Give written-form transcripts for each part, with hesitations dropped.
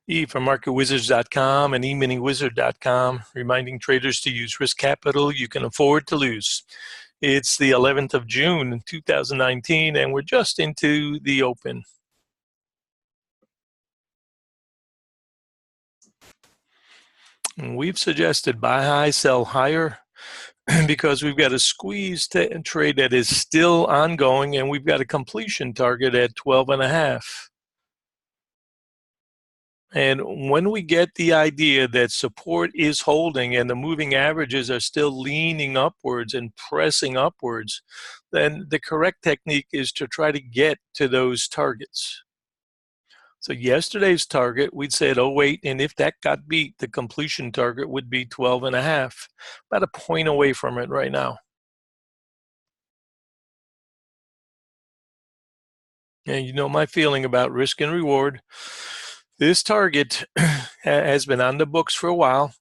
E from MarketWizards.com and eMiniWizard.com, reminding traders to use risk capital you can afford to lose. It's the 11th of June, 2019, and we're just into the open. And we've suggested buy high, sell higher, because we've got a squeeze trade that is still ongoing, and we've got a completion target at 12.5. And when we get the idea that support is holding and the moving averages are still leaning upwards and pressing upwards, then the correct technique is to try to get to those targets. So yesterday's target, we'd say at 08, and if that got beat, the completion target would be 12.5, about a point away from it right now. And you know my feeling about risk and reward. This target has been on the books for a while.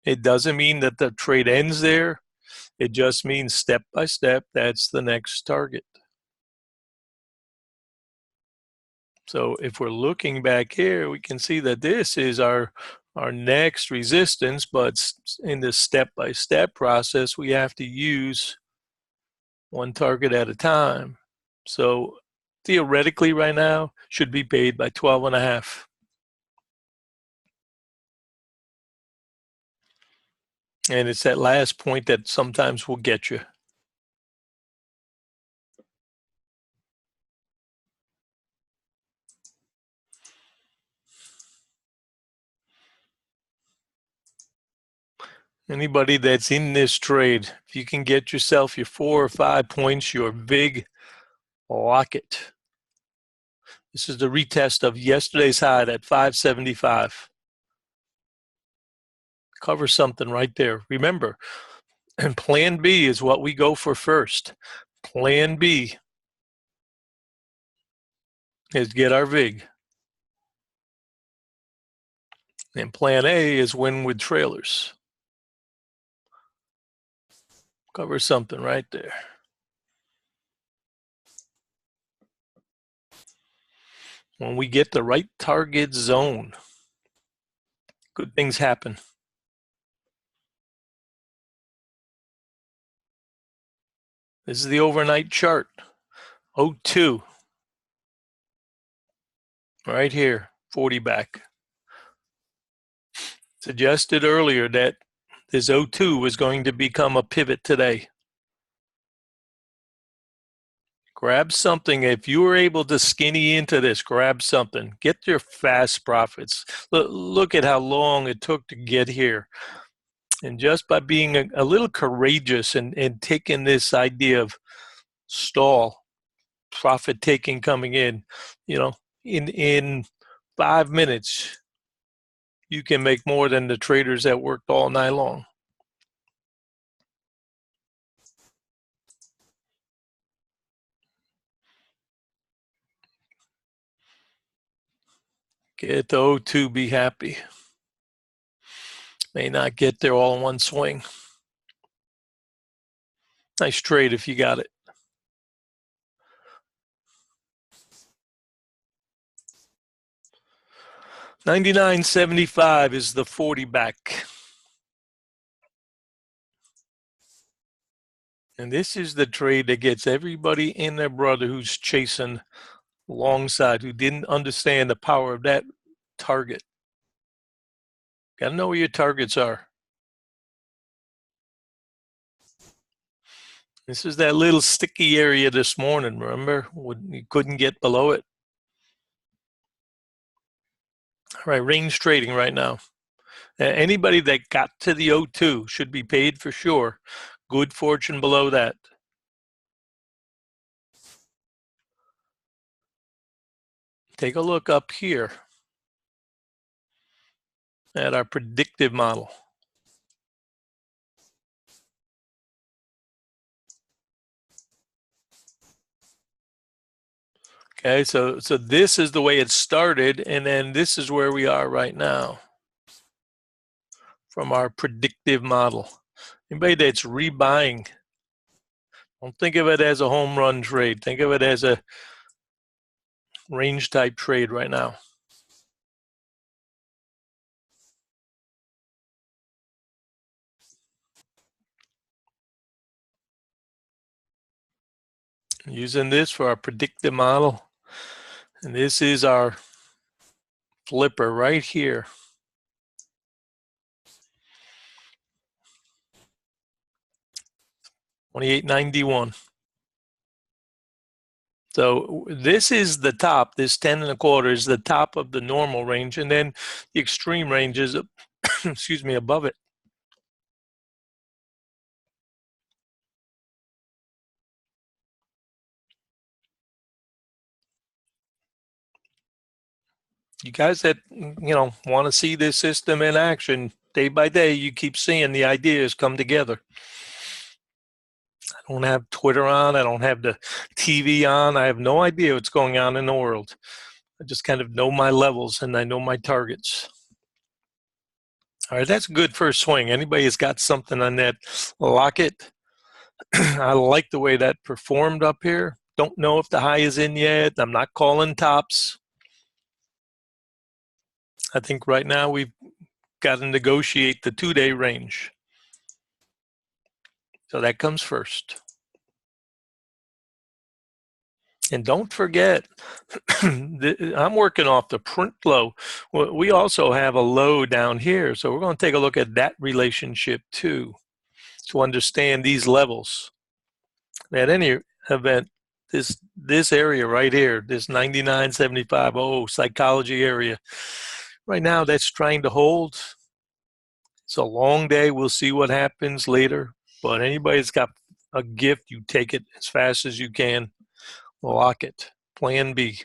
It doesn't mean that the trade ends there. It just means step by step, that's the next target. So if we're looking back here, we can see that this is our next resistance, but in this step-by-step process, we have to use one target at a time. So theoretically right now, should be paid by 12.5. And it's that last point that sometimes will get you. Anybody that's in this trade, if you can get yourself your 4 or 5 points, your big, lock it. This is the retest of yesterday's high at 575. Cover something right there. Remember, and plan B is what we go for first. Plan B is get our VIG. And plan A is win with trailers. Cover something right there. When we get the right target zone, good things happen. This is the overnight chart. 02. Right here, 40 back. Suggested earlier that this 02 was going to become a pivot today. Grab something. If you were able to skinny into this, grab something. Get your fast profits. Look at how long it took to get here. And just by being a little courageous and taking this idea of stall, profit taking coming in, you know, in 5 minutes, you can make more than the traders that worked all night long. Get the 02, be happy. May not get there all in one swing. Nice trade if you got it. $99.75 is the 40 back. And this is the trade that gets everybody and their brother who's chasing long side, who didn't understand the power of that target. Got to know where your targets are. This is that little sticky area this morning, remember? You couldn't get below it. All right, range trading right now. Anybody that got to the 02 should be paid for sure. Good fortune below that. Take a look up here at our predictive model. Okay, so this is the way it started, and then this is where we are right now from our predictive model. Anybody that's rebuying, don't think of it as a home run trade. Think of it as a range type trade right now. using this for our predictive model. And this is our flipper right here. $28.91. So this is the top. This 10.25 is the top of the normal range, and then the extreme range is, excuse me, above it. You guys that want to see this system in action day by day, you keep seeing the ideas come together. I don't have Twitter on. I don't have the TV on. I have no idea what's going on in the world. I just kind of know my levels and I know my targets. All right, that's a good first swing. Anybody has got something on that, lock it. I like the way that performed up here. Don't know if the high is in yet. I'm not calling tops. I think right now we've got to negotiate the 2-day range. So that comes first. And don't forget, I'm working off the print low. We also have a low down here. So we're going to take a look at that relationship too to understand these levels. At any event, this area right here, this 99.75, psychology area, right now that's trying to hold. It's a long day. We'll see what happens later. But anybody's got a gift, you take it as fast as you can. Lock it. Plan B.